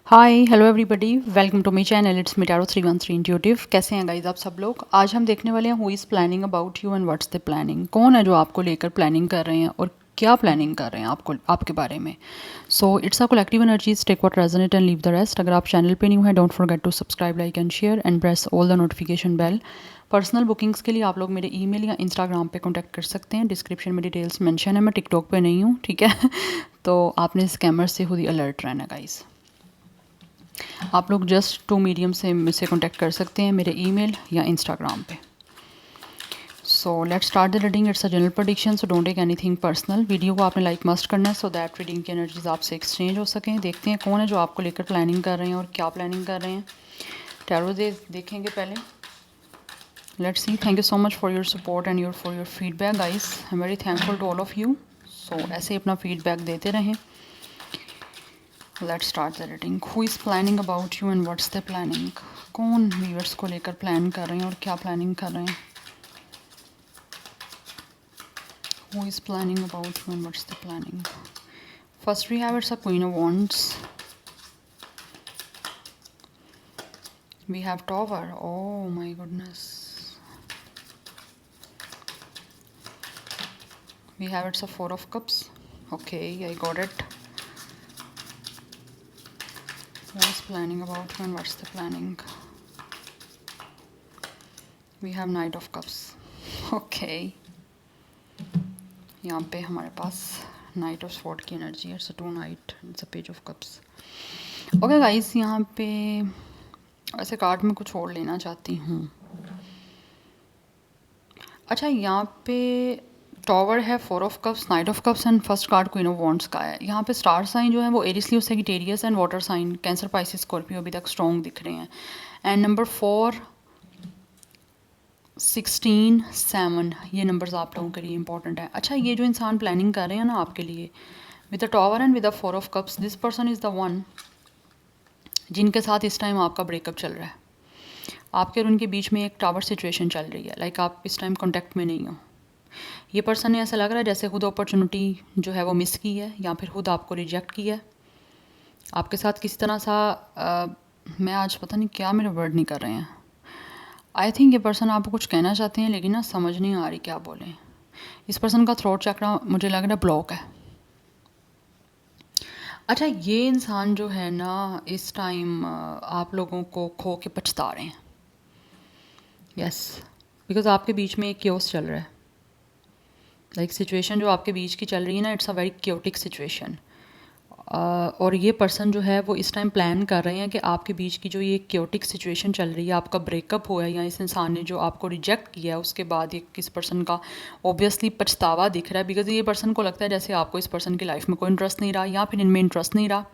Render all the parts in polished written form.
Hi hello everybody, welcome to my channel. It's me tarot 313 intuitive. कैसे हैं guys आप सब लोग? आज हम देखने वाले हैं who is planning about you and what's the planning. कौन है जो आपको लेकर प्लानिंग कर रहे हैं और क्या प्लानिंग कर रहे हैं आपको आपके बारे में। So it's a collective energies, take what resonate and leave the rest. अगर आप चैनल पे न्यू है, don't forget to subscribe, like and share and press all the notification bell. Personal bookings के लिए आप लोग मेरे ईमेल या इंस्टाग्राम पे कांटेक्ट कर सकते हैं। डिस्क्रिप्शन में डिटेल्स मेंशन है। मैं टिकटॉक पे नहीं हूँ, ठीक है। तो आपने स्कैमर से खुद ही अलर्ट रहना गाइस। आप लोग जस्ट 2 मीडियम से मुझसे कॉन्टैक्ट कर सकते हैं, मेरे ईमेल या इंस्टाग्राम पे। So let's start the reading. It's a general prediction, so don't take anything personal. Video को आपने लाइक मस्ट करना है सो दैट रीडिंग की एनर्जीज आपसे एक्सचेंज हो सकें। देखते हैं कौन है जो आपको लेकर प्लानिंग कर रहे हैं और क्या प्लानिंग कर रहे हैं। टैरो देखेंगे पहले। Let's see. Thank you so much for your support and for your feedback guys. I am very thankful to all of you. So ऐसे ही अपना फीडबैक देते रहें। Let's start the reading. Who is planning about you and what's the planning. कौन viewers को लेकर plan कर रहे हैं और क्या प्लानिंग कर रहे हैं। Who is planning about you and what's the planning. First we have it's a queen of wands. We have tower. Oh my goodness. We have it's a four of cups. Okay, I got it. What is planning about you and what's the planning? We have knight of cups. Okay. यहाँ पे हमारे पास night of sword की energy है। It's a 2 night, it's a page of cups. Okay guys, यहाँ पे ऐसे card में कुछ और लेना चाहती हूँ। अच्छा, यहाँ पे टॉवर है, 4 of cups, knight of cups and first card queen of wands का है। यहाँ पे स्टार साइन जो है वो Aries Leo Sagittarius and water sign Cancer Pisces Scorpio अभी तक स्ट्रॉन्ग दिख रहे हैं। एंड नंबर 4, 16, 7 ये नंबर्स आप लोगों के लिए इंपॉर्टेंट है। अच्छा, ये जो इंसान प्लानिंग कर रहे हैं ना आपके लिए with the tower and with the 4 of cups, this person is the one जिनके साथ इस टाइम आपका ब्रेकअप चल रहा है। आपके और उनके बीच में एक टावर सिचुएशन चल रही है। लाइक आप इस टाइम कॉन्टैक्ट में नहीं हो। ये पर्सन ने ऐसा लग रहा है जैसे खुद अपॉर्चुनिटी जो है वो मिस की है या फिर खुद आपको रिजेक्ट किया है। आपके साथ किसी तरह सा मैं आज पता नहीं क्या मेरे वर्ड नहीं कर रहे हैं। आई थिंक ये पर्सन आपको कुछ कहना चाहते हैं लेकिन ना समझ नहीं आ रही क्या बोलें। इस पर्सन का थ्रोट चक्रा मुझे लग रहा है ब्लॉक है। अच्छा, ये इंसान जो है ना इस टाइम आप लोगों को खो के पछता रहे हैं। यस, बिकॉज आपके बीच में एक क्योस चल रहा है। लाइक सिचुएशन जो आपके बीच की चल रही है ना, it's a very chaotic situation. और ये पर्सन जो है वो इस टाइम प्लान कर रहे हैं कि आपके बीच की जो ये क्योटिक सिचुएशन चल रही है, आपका ब्रेकअप हुआ है या इस इंसान ने जो आपको रिजेक्ट किया है, उसके बाद ये किस पर्सन का ऑब्वियसली पछतावा दिख रहा है। बिकॉज ये पर्सन को लगता है जैसे आपको इस पर्सन की लाइफ में कोई इंटरेस्ट नहीं रहा या फिर इनमें इंटरेस्ट नहीं रहा।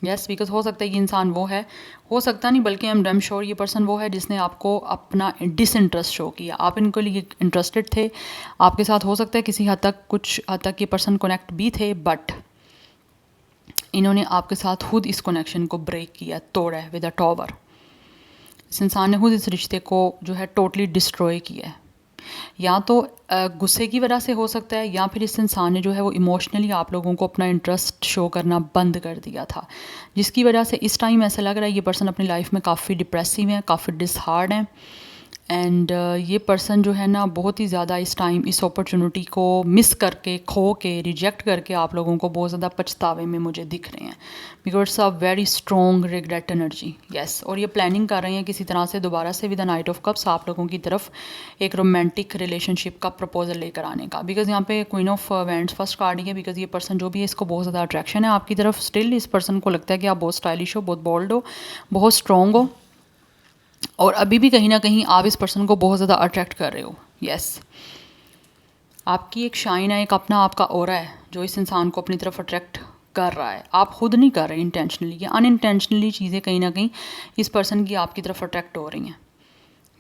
यस, बिकॉज हो सकता है ये इंसान वो है, हो सकता नहीं बल्कि आई एम डैम श्योर ये पर्सन वो है जिसने आपको अपना डिसइंटरेस्ट शो किया। आप इनके लिए इंटरेस्टेड थे, आपके साथ हो सकता है किसी हद तक, कुछ हद तक ये पर्सन कनेक्ट भी थे, बट इन्होंने आपके साथ खुद इस कनेक्शन को ब्रेक किया, तोड़ा है विद अ टॉवर। इस इंसान ने खुद इस रिश्ते को जो है टोटली डिस्ट्रॉय किया है। या तो गुस्से की वजह से हो सकता है या फिर इस इंसान ने जो है वो इमोशनली आप लोगों को अपना इंटरेस्ट शो करना बंद कर दिया था, जिसकी वजह से इस टाइम ऐसा लग रहा है ये पर्सन अपनी लाइफ में काफ़ी डिप्रेसिव है, काफ़ी डिसहार्ड है। एंड ये पर्सन जो है ना बहुत ही ज़्यादा इस टाइम इस अपॉर्चुनिटी को मिस करके, खो के, रिजेक्ट करके आप लोगों को बहुत ज़्यादा पछतावे में मुझे दिख रहे हैं। Because it's a very strong regret energy. Yes, और ये प्लानिंग कर रहे हैं किसी तरह से दोबारा से with the night of cups आप लोगों की तरफ एक रोमांटिक रिलेशनशिप का प्रपोजल लेकर आने का। बिकॉज यहाँ पे queen of wands first card ही है। बिकॉज ये पर्सन जो भी है इसको बहुत ज़्यादा अट्रैक्शन है आपकी तरफ। स्टिल इस पर्सन को लगता है कि आप बहुत स्टाइलिश हो, बहुत बोल्ड हो, बहुत स्ट्रॉन्ग हो, और अभी भी कहीं ना कहीं आप इस पर्सन को बहुत ज़्यादा अट्रैक्ट कर रहे हो। यस, आपकी एक शाइन है, एक अपना आपका ऑरा है जो इस इंसान को अपनी तरफ अट्रैक्ट कर रहा है। आप खुद नहीं कर रहे इंटेंशनली, या अनइंटेंशनली चीज़ें कहीं ना कहीं इस पर्सन की आपकी तरफ अट्रैक्ट हो रही हैं।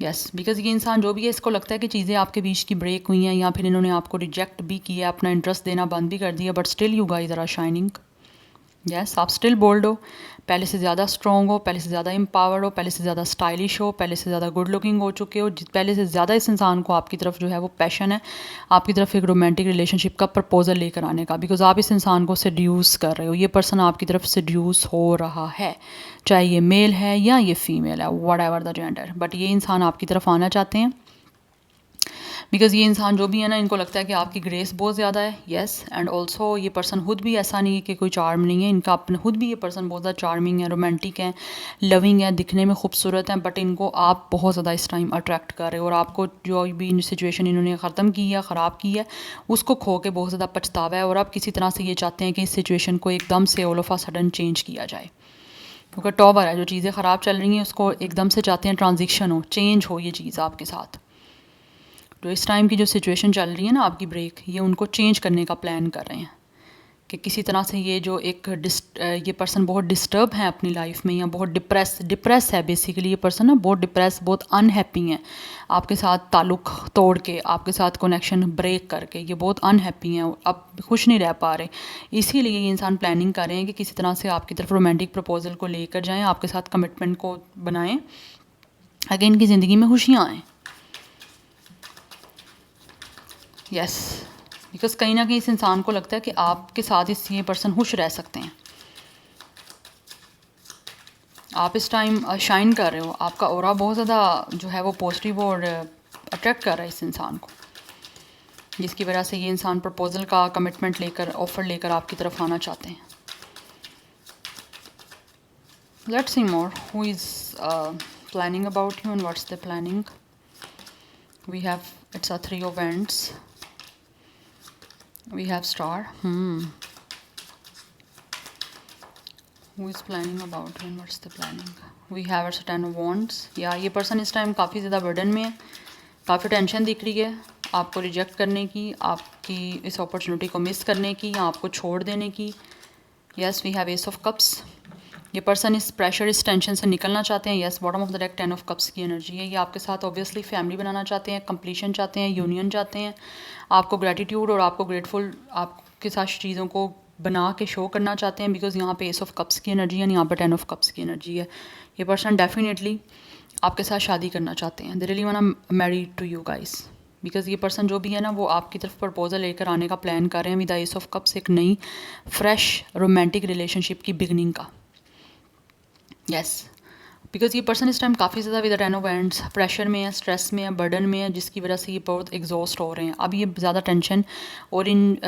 यस, बिकॉज ये इंसान जो भी है इसको लगता है कि चीज़ें आपके बीच की ब्रेक हुई हैं या फिर इन्होंने आपको रिजेक्ट भी किया, अपना इंटरेस्ट देना बंद भी कर दिया, but still you guys are shining. Yes, आप स्टिल बोल्ड हो, पहले से ज़्यादा स्ट्रॉन्ग हो, पहले से ज़्यादा एम्पावर्ड हो, पहले से ज़्यादा स्टाइलिश हो, पहले से ज़्यादा गुड लुकिंग हो चुके हो, पहले से ज़्यादा इस इंसान को आपकी तरफ जो है वो पैशन है, आपकी तरफ एक रोमांटिक रिलेशनशिप का प्रपोजल लेकर आने का, बिकॉज आप इस इंसान को सेड्यूस कर रहे हो, ये पर्सन आपकी तरफ सेड्यूस हो रहा है, चाहे ये मेल है या ये फीमेल है, what ever the gender, but ये इंसान आपकी तरफ आना चाहते हैं। बिकॉज़ ये इंसान जो भी है ना, इनको लगता है कि आपकी ग्रेस बहुत ज़्यादा है, येस, एंड ऑल्सो ये पर्सन खुद भी ऐसा नहीं है कि कोई चार्म नहीं है, इनका अपने खुद भी ये पर्सन बहुत ज़्यादा चार्मिंग है, रोमांटिक है, लविंग है, दिखने में खूबसूरत है, बट इनको आप बहुत ज़्यादा इस टाइम अट्रैक्ट कर रहे हो, और आपको जो भी सिचुएशन इन्होंने ख़त्म की है, ख़राब की है, उसको खो के बहुत ज़्यादा पछतावा है, और आप किसी तरह से ये चाहते हैं कि इस सिचुएशन को एकदम से all of a sudden change किया जाए, क्योंकि टॉवर है, जो चीज़ें ख़राब चल रही हैं उसको एकदम से चाहते हैं ट्रांजिशन हो, चेंज हो ये चीज़ आपके साथ। तो इस टाइम की जो सिचुएशन चल रही है ना आपकी ब्रेक, ये उनको चेंज करने का प्लान कर रहे हैं कि किसी तरह से ये जो एक ये पर्सन बहुत डिस्टर्ब है अपनी लाइफ में, या बहुत डिप्रेस है बेसिकली, ये पर्सन ना बहुत डिप्रेस, बहुत अनहैप्पी हैं आपके साथ ताल्लुक़ तोड़ के, आपके साथ कनेक्शन ब्रेक करके, ये बहुत अनहैप्पी हैं, अब खुश नहीं रह पा रहे, इसीलिए ये इंसान प्लानिंग कर रहे हैं कि किसी तरह से आपकी तरफ रोमांटिक प्रपोजल को लेकर जाएँ, आपके साथ कमिटमेंट को बनाएँ, आगे इनकी ज़िंदगी में खुशियाँ आएँ। यस, बिकॉज कहीं ना कहीं इस इंसान को लगता है कि आपके साथ इस ये पर्सन खुश रह सकते हैं, आप इस टाइम शाइन कर रहे हो, आपका ऑरा बहुत ज़्यादा जो है वो पॉजिटिव और अट्रैक्ट कर रहा है इस इंसान को, जिसकी वजह से ये इंसान प्रपोजल का कमिटमेंट लेकर, ऑफ़र लेकर आपकी तरफ आना चाहते हैं। Let's see more, who is planning about you and what's the planning. We have, it's a 3 of Wands. We have star. Who is planning about and what's the planning? We have a Ten of Wands. या ये person इस time काफ़ी ज़्यादा burden में है, काफ़ी tension दिख रही है आपको रिजेक्ट करने की, आपकी इस अपॉर्चुनिटी को मिस करने की, या आपको छोड़ देने की। Yes, we have ace of cups. ये पर्सन इस प्रेशर, इस टेंशन से निकलना चाहते हैं। Yes, bottom of the deck 10 of cups की एनर्जी है। ये आपके साथ ऑब्वियसली फैमिली बनाना चाहते हैं, कंप्लीशन चाहते हैं, यूनियन चाहते हैं, आपको ग्रेटिट्यूड और आपको ग्रेटफुल आपके साथ चीज़ों को बना के शो करना चाहते हैं, बिकॉज यहाँ पे एस ऑफ कप्स की एनर्जी है, यहाँ पर 10 of कप्स की एनर्जी है। ये पर्सन डेफिनेटली आपके साथ शादी करना चाहते हैं, they really want to marry to you guys, because ये पर्सन जो भी है ना, वो आपकी तरफ प्रपोजल लेकर आने का प्लान कर रहे हैं with the S of cups, एक नई फ्रेश रोमांटिक रिलेशनशिप की बिगनिंग का। यस, बिकॉज ये पर्सन इस टाइम काफ़ी ज़्यादा विद 10 of Wands प्रेशर में है, स्ट्रेस में है, बर्डन में है, जिसकी वजह से ये बहुत एग्जॉस्ट हो रहे हैं। अब ये ज़्यादा टेंशन और इन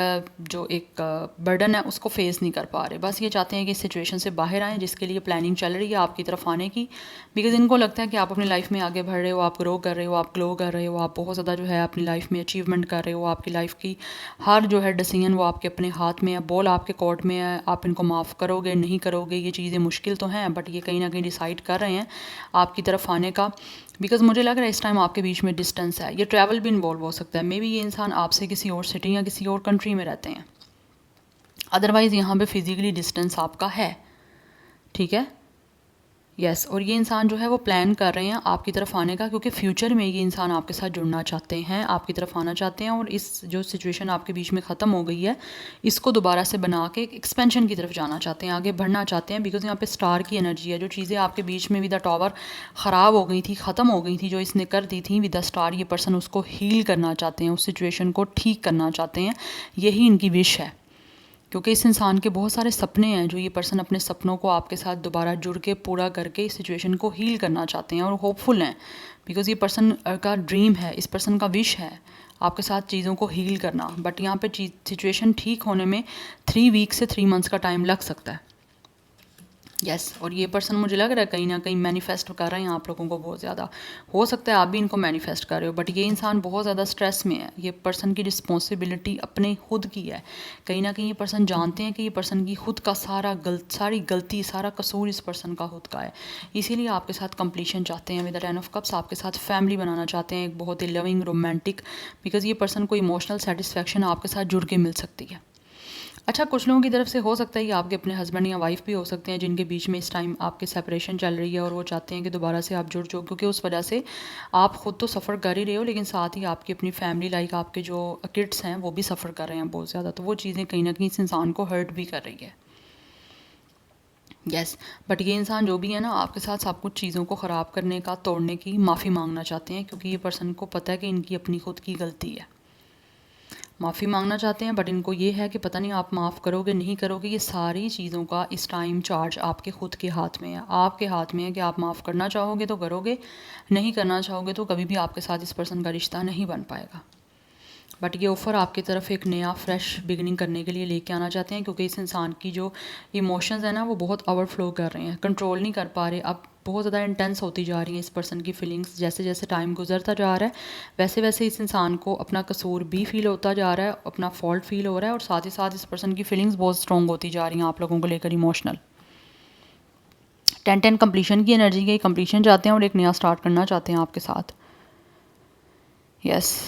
जो एक बर्डन है उसको फेस नहीं कर पा रहे, बस ये चाहते हैं कि इस सिचुएशन से बाहर आएँ, जिसके लिए प्लानिंग चल रही है आपकी तरफ आने की, बिकॉज इनको लगता है कि आप अपनी लाइफ में आगे बढ़ रहे हो, आप ग्रो कर रहे हो, आप ग्लो कर रहे हो, आप बहुत ज़्यादा जो है अपनी लाइफ में अचीवमेंट कर रहे हो, आपकी लाइफ की हर जो है डिसीजन वो आपके अपने हाथ में है, बॉल आपके कोर्ट में है, आप इनको माफ़ करोगे नहीं करोगे, ये चीज़ें मुश्किल तो हैं, बट ये कहीं ना कहीं डिसाइड कर रहे हैं आपकी तरफ आने का, बिकॉज मुझे लग रहा है इस टाइम आपके बीच में डिस्टेंस है, ये ट्रैवल भी इन्वॉल्व हो सकता है, मे बी ये इंसान आपसे किसी और सिटी या किसी और कंट्री में रहते हैं, अदरवाइज़ यहाँ पे फिजिकली डिस्टेंस आपका है, ठीक है। यस, और ये इंसान जो है वो प्लान कर रहे हैं आपकी तरफ आने का, क्योंकि फ्यूचर में ये इंसान आपके साथ जुड़ना चाहते हैं, आपकी तरफ आना चाहते हैं, और इस जो सिचुएशन आपके बीच में ख़त्म हो गई है इसको दोबारा से बना के एक्सपेंशन की तरफ जाना चाहते हैं, आगे बढ़ना चाहते हैं, बिकॉज यहाँ पे स्टार की एनर्जी है। जो चीज़ें आपके बीच में विद द टॉवर ख़राब हो गई थी, ख़त्म हो गई थी, जो इसने कर दी थी विद द स्टार, ये पर्सन उसको हील करना चाहते हैं, उस सिचुएशन को ठीक करना चाहते हैं, यही इनकी विश है, क्योंकि इस इंसान के बहुत सारे सपने हैं, जो ये पर्सन अपने सपनों को आपके साथ दोबारा जुड़ के पूरा करके इस सिचुएशन को हील करना चाहते हैं, और होपफुल हैं, बिकॉज ये पर्सन का ड्रीम है, इस पर्सन का विश है आपके साथ चीज़ों को हील करना, बट यहाँ पे सिचुएशन ठीक होने में 3 weeks से 3 months का टाइम लग सकता है। यस, और ये पर्सन मुझे लग रहा है कहीं ना कहीं मैनिफेस्ट कर रहे हैं आप लोगों को बहुत ज़्यादा, हो सकता है आप भी इनको मैनिफेस्ट कर रहे हो, बट ये इंसान बहुत ज़्यादा स्ट्रेस में है, ये पर्सन की रिस्पॉन्सिबिलिटी अपने खुद की है, कहीं ना कहीं ये पर्सन जानते हैं कि ये पर्सन की खुद का सारी गलती, सारा कसूर इस पर्सन का खुद का है, इसीलिए आपके साथ कंप्लीशन चाहते हैं विद द 10 of कप्स, आपके साथ फैमिली बनाना चाहते हैं, एक बहुत ही लविंग रोमांटिक, बिकॉज ये पर्सन को इमोशनल सेटिस्फेक्शन आपके साथ जुड़ के मिल सकती है। अच्छा, कुछ लोगों की तरफ से हो सकता है कि आपके अपने हस्बैंड या वाइफ भी हो सकते हैं, जिनके बीच में इस टाइम आपके सेपरेशन चल रही है, और वो चाहते हैं कि दोबारा से आप जुड़ जाओ, क्योंकि उस वजह से आप खुद तो सफ़र कर ही रहे हो, लेकिन साथ ही आपकी अपनी फैमिली, लाइक आपके जो किड्स हैं वो भी सफ़र कर रहे हैं बहुत ज़्यादा, तो वो चीज़ें कहीं ना कहीं इस इंसान को हर्ट भी कर रही है। यस बट ये इंसान जो भी है ना आपके साथ सब कुछ चीज़ों को ख़राब करने का, तोड़ने की माफ़ी मांगना चाहते हैं, क्योंकि ये पर्सन को पता है कि इनकी अपनी खुद की गलती है। माफ़ी मांगना चाहते हैं बट इनको ये है कि पता नहीं आप माफ़ करोगे नहीं करोगे। ये सारी चीज़ों का इस टाइम चार्ज आपके खुद के हाथ में है। आपके हाथ में है कि आप माफ़ करना चाहोगे तो करोगे, नहीं करना चाहोगे तो कभी भी आपके साथ इस पर्सन का रिश्ता नहीं बन पाएगा। बट ये ऑफ़र आपकी तरफ एक नया फ्रेश बिगिनिंग करने के लिए लेके आना चाहते हैं, क्योंकि इस इंसान की जो इमोशंस है ना वो बहुत ओवरफ्लो कर रहे हैं, कंट्रोल नहीं कर पा रहे। अब बहुत ज़्यादा इंटेंस होती जा रही हैं इस पर्सन की फीलिंग्स। जैसे जैसे टाइम गुजरता जा रहा है वैसे वैसे इस इंसान को अपना कसूर भी फील होता जा रहा है, अपना फॉल्ट फील हो रहा है, और साथ ही साथ इस पर्सन की फीलिंग्स बहुत स्ट्रॉन्ग होती जा रही हैं आप लोगों को लेकर इमोशनल। 10-10 कंप्लीशन की एनर्जी के कंप्लीशन चाहते हैं और एक नया स्टार्ट करना चाहते हैं आपके साथ। यस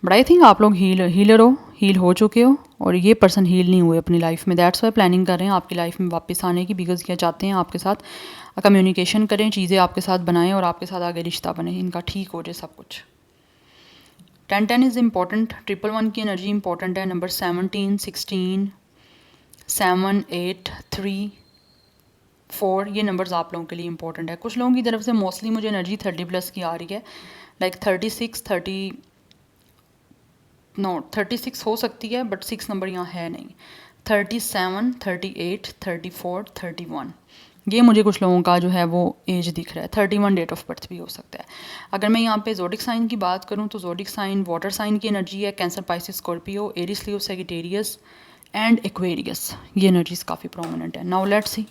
बट आई थिंक आप लोग हील हो चुके हो, और ये पर्सन हील नहीं हुए अपनी लाइफ में। दैट्स वाई प्लानिंग कर रहे हैं आपकी लाइफ में वापस आने की, बिकॉज क्या चाहते हैं आपके साथ कम्युनिकेशन करें, चीज़ें आपके साथ बनाएं और आपके साथ आगे रिश्ता बने, इनका ठीक हो जाए सब कुछ। 10-10 इज़ इम्पॉर्टेंट। 111 की एनर्जी इंपॉर्टेंट है। नंबर 17, 16, 7, 8, 3, 4 ये नंबर्स आप लोगों के लिए इंपॉर्टेंट है। कुछ लोगों की तरफ से मोस्टली मुझे एनर्जी 30+ की आ रही है, लाइक 36, 36 हो सकती है बट 6 नंबर यहाँ है नहीं। 37, 38, 34, 31 ये मुझे कुछ लोगों का जो है वो एज दिख रहा है। 31 डेट ऑफ बर्थ भी हो सकता है। अगर मैं यहाँ पे ज़ोडिक साइन की बात करूँ तो ज़ोडिक साइन वाटर साइन की एनर्जी है। Cancer, Pisces, Scorpio, Aries, Leo, Sagittarius and Aquarius. ये एनर्जीज काफ़ी प्रोमिनेंट है। नाउ लेट्स सी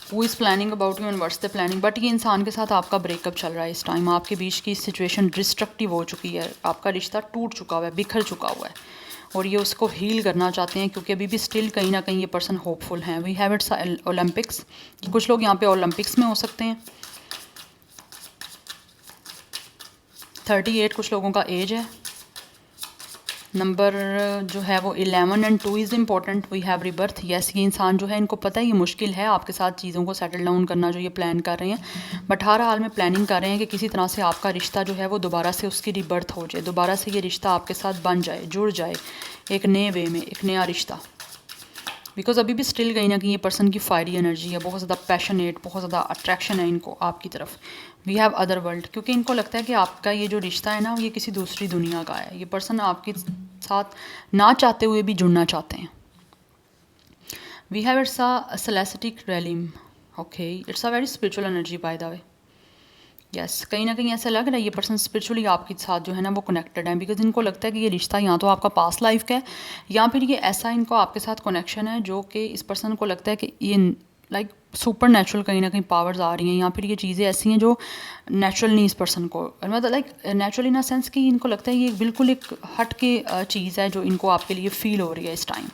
वो is planning about you and what's the planning. But ये इंसान के साथ आपका ब्रेकअप चल रहा है इस टाइम। आपके बीच की सिचुएशन डिस्ट्रक्टिव हो चुकी है, आपका रिश्ता टूट चुका हुआ है, बिखर चुका हुआ है, और ये उसको हील करना चाहते हैं, क्योंकि अभी भी स्टिल कहीं ना कहीं ये पर्सन होपफुल हैं। We have it's Olympics. कुछ लोग यहाँ पे ओलंपिक्स में हो सकते हैं। 38 कुछ लोगों का एज है। नंबर जो है वो 11 and 2 is important. We have rebirth. Yes ये इंसान जो है इनको पता है ये मुश्किल है आपके साथ चीज़ों को सेटल डाउन करना जो ये प्लान कर रहे हैं, बट हर हाल में प्लानिंग कर रहे हैं कि किसी तरह से आपका रिश्ता जो है वो दोबारा से उसकी रिबर्थ हो जाए, दोबारा से ये रिश्ता आपके साथ बन जाए, जुड़ जाए एक नए वे में, एक नया रिश्ता। बिकॉज अभी भी स्टिल कहीं ना कहीं ये पर्सन की फायरी एनर्जी है, बहुत ज़्यादा पैशनेट, बहुत ज़्यादा अट्रैक्शन है इनको आपकी तरफ। वी हैव अदर वर्ल्ड, क्योंकि इनको लगता है कि आपका ये जो रिश्ता है ना ये किसी दूसरी दुनिया का है। ये पर्सन आपके साथ ना चाहते हुए भी जुड़ना चाहते हैं। We have it's a celestial realm. Okay it's a very spiritual energy by the way. Yes कहीं ना कहीं ऐसा लग रहा है ये पर्सन स्पिरिचुअली आपके साथ जो है ना वो कनेक्टेड है, बिकॉज इनको लगता है कि ये रिश्ता या तो आपका पास्ट लाइफ का है, या फिर ये ऐसा इनको आपके साथ कनेक्शन है जो कि इस पर्सन को लगता है कि ये लाइक सुपर नेचुरल कहीं ना कहीं पावर्स आ रही हैं, या फिर ये चीज़ें ऐसी हैं जो नेचुरल नहीं इस पर्सन को, मतलब like natural in a sense कि इनको लगता है ये बिल्कुल एक हट के चीज़ है जो इनको आपके लिए फ़ील हो रही है इस टाइम।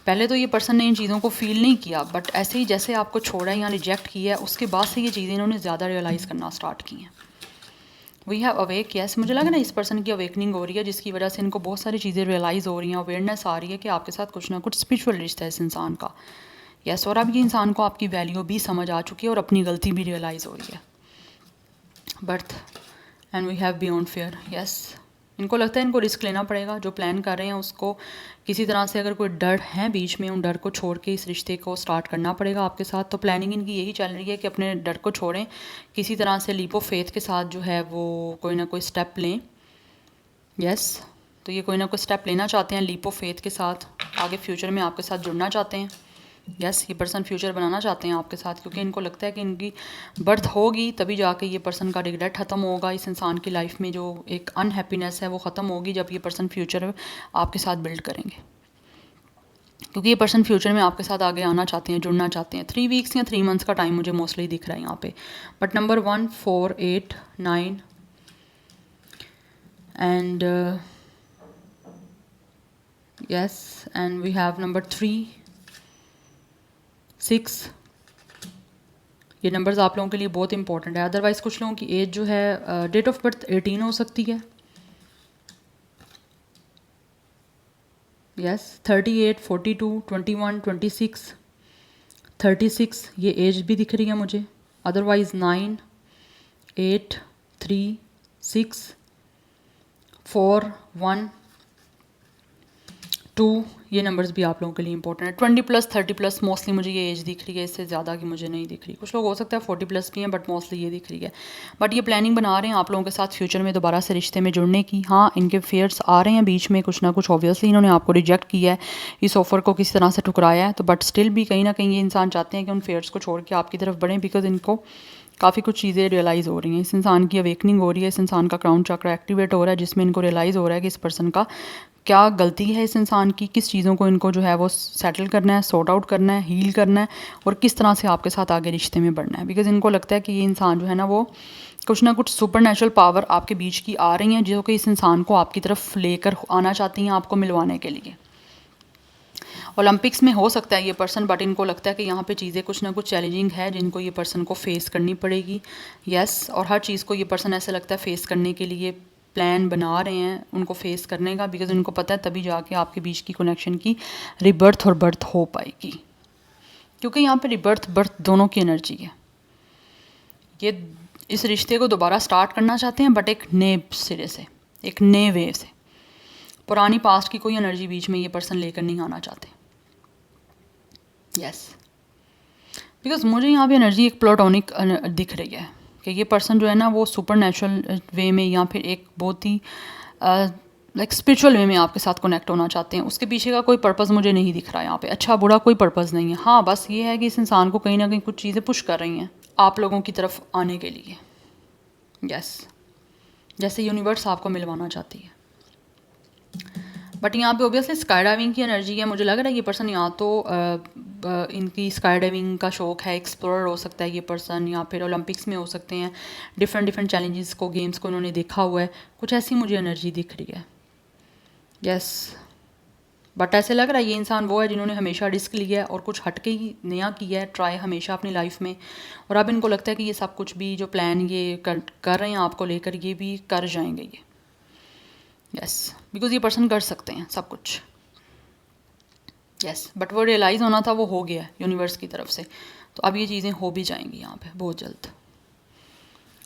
पहले तो ये पर्सन ने इन चीज़ों को फ़ील नहीं किया, बट ऐसे ही जैसे आपको छोड़ा या रिजेक्ट किया है उसके बाद से ये चीज़ें इन्होंने ज़्यादा रियलाइज़ करना स्टार्ट की हैं। We have awake. यस मुझे लगा ना इस पर्सन की अवेकनिंग हो रही है, जिसकी वजह से इनको बहुत सारी चीज़ें रियलाइज़ हो रही हैं, अवेयरनेस आ रही है कि आपके साथ कुछ ना कुछ स्पिरिचुअल रिश्ता है इस इंसान का। यस और अब ये इंसान को आपकी वैल्यू भी समझ आ चुकी है और अपनी गलती भी रियलाइज़ हो रही है। Birth and we have beyond fair. Yes इनको लगता है इनको रिस्क लेना पड़ेगा, जो प्लान कर रहे हैं उसको किसी तरह से अगर कोई डर है बीच में, उन डर को छोड़ के इस रिश्ते को स्टार्ट करना पड़ेगा आपके साथ। तो प्लानिंग इनकी यही चल रही है कि अपने डर को छोड़ें, किसी तरह से लीप ऑफ फेथ के साथ जो है वो कोई ना कोई स्टेप लें। यस तो ये कोई ना कोई स्टेप लेना चाहते हैं लीप ऑफ फेथ के साथ, आगे फ्यूचर में आपके साथ जुड़ना चाहते हैं। यस ये पर्सन फ्यूचर बनाना चाहते हैं आपके साथ, क्योंकि इनको लगता है कि इनकी बर्थ होगी तभी जाके ये पर्सन का रिग्रेट ख़त्म होगा। इस इंसान की लाइफ में जो एक अनहैप्पीनेस है वो ख़त्म होगी जब ये पर्सन फ्यूचर आपके साथ बिल्ड करेंगे, क्योंकि ये पर्सन फ्यूचर में आपके साथ आगे आना चाहते हैं, जुड़ना चाहते हैं। 3 वीक्स या 3 मंथ्स का टाइम मुझे मोस्टली दिख रहा है यहाँ पे। But number 1, 4, 8, 9 and yes and we have number 3, 6 ये नंबर्स आप लोगों के लिए बहुत इंपॉर्टेंट है। अदरवाइज़ कुछ लोगों की एज जो है डेट ऑफ बर्थ 18 हो सकती है। यस 38, 42, 21, 26, 36 ये एज भी दिख रही है मुझे। अदरवाइज़ 9, 8, 3, 6, 4, 1, 2, ये नंबर्स भी आप लोगों के लिए इंपॉर्टेंट है। 20+, 30+, मोस्टली मुझे ये एज दिख रही है, इससे ज़्यादा की मुझे नहीं दिख रही। कुछ लोग हो सकता है 40+ भी हैं, बट मोस्टली ये दिख रही है। बट ये प्लानिंग बना रहे हैं आप लोगों के साथ फ्यूचर में दोबारा से रिश्ते में जुड़ने की। हाँ, इनके फेयर्स आ रहे हैं बीच में, कुछ ना कुछ ऑब्वियसली इन्होंने आपको रिजेक्ट किया है, इस ऑफ़र को किसी तरह से ठुकराया है, तो बट स्टिल भी कहीं ना कहीं ये इंसान चाहते हैं कि उन फेयर्स को छोड़ के आपकी तरफ बढ़ें, बिकॉज इनको काफ़ी कुछ चीज़ें रियलाइज़ हो रही हैं। इस इंसान की अवेकनिंग हो रही है, इस इंसान का क्राउन चक्र एक्टिवेट हो रहा है, जिसमें इनको रियलाइज़ हो रहा है कि इस पर्सन का क्या गलती है, इस इंसान की किस चीज़ों को इनको जो है वो सेटल करना है, सॉर्ट आउट करना है, हील करना है, और किस तरह से आपके साथ आगे रिश्ते में बढ़ना है। बिकॉज इनको लगता है कि ये इंसान जो है ना वो कुछ ना कुछ सुपर नेचुरल पावर आपके बीच की आ रही हैं, जो कि इस इंसान को आपकी तरफ लेकर आना चाहती हैं, आपको मिलवाने के लिए। ओलंपिक्स में हो सकता है ये पर्सन, बट इनको लगता है कि यहाँ पे चीज़ें कुछ ना कुछ चैलेंजिंग है, जिनको ये पर्सन को फेस करनी पड़ेगी। यस, और हर चीज़ को ये पर्सन ऐसा लगता है फेस करने के लिए प्लान बना रहे हैं उनको फेस करने का, बिकॉज उनको पता है तभी जाके आपके बीच की कनेक्शन की रिबर्थ और बर्थ हो पाएगी, क्योंकि यहाँ पे रिबर्थ बर्थ दोनों की एनर्जी है। ये इस रिश्ते को दोबारा स्टार्ट करना चाहते हैं, बट एक नए सिरे से, एक नए वे से। पुरानी पास्ट की कोई एनर्जी बीच में ये पर्सन लेकर नहीं आना चाहते। यस, बिकॉज मुझे यहाँ पे एनर्जी एक प्लेटोनिक दिख रही है कि ये पर्सन जो है ना वो सुपर नेचुरल वे में या फिर एक बहुत ही लाइक स्पिरिचुअल वे में आपके साथ कनेक्ट होना चाहते हैं। उसके पीछे का कोई पर्पज़ मुझे नहीं दिख रहा है यहाँ पे, अच्छा बुरा कोई पर्पज़ नहीं है। हाँ, बस ये है कि इस इंसान को कहीं ना कहीं कुछ चीज़ें पुश कर रही हैं आप लोगों की तरफ आने के लिए। यस, जैसे यूनिवर्स आपको मिलवाना चाहती है। बट यहाँ पे ऑब्वियसली स्काई डाइविंग की एनर्जी है। मुझे लग रहा है ये पर्सन या तो इनकी स्काई डाइविंग का शौक़ है, एक्सप्लोरर हो सकता है ये पर्सन, या फिर ओलंपिक्स में हो सकते हैं, डिफरेंट चैलेंजेस को, गेम्स को उन्होंने देखा हुआ है, कुछ ऐसी मुझे एनर्जी दिख रही है। यस, बट ऐसे लग रहा है ये इंसान वो है जिन्होंने हमेशा रिस्क लिया है और कुछ हटके ही नया किया है, ट्राई हमेशा अपनी लाइफ में, और अब इनको लगता है कि ये सब कुछ भी जो प्लान ये कर रहे हैं आपको लेकर, ये भी कर जाएंगे ये। यस, बिकॉज ये पर्सन कर सकते हैं सब कुछ। यस, बट वो रियलाइज़ होना था, वो हो गया यूनिवर्स की तरफ से, तो अब ये चीज़ें हो भी जाएंगी यहाँ पे बहुत जल्द।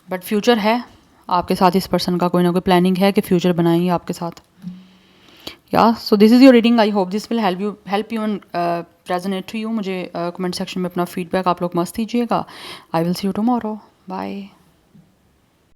बट फ्यूचर है आपके साथ, इस पर्सन का कोई ना कोई प्लानिंग है कि फ्यूचर बनाएंगे आपके साथ। या so this is your reading, I hope this will help you and resonate to you. मुझे कमेंट सेक्शन में अपना फीडबैक आप लोग मस्त दीजिएगा। I will see you tomorrow, bye.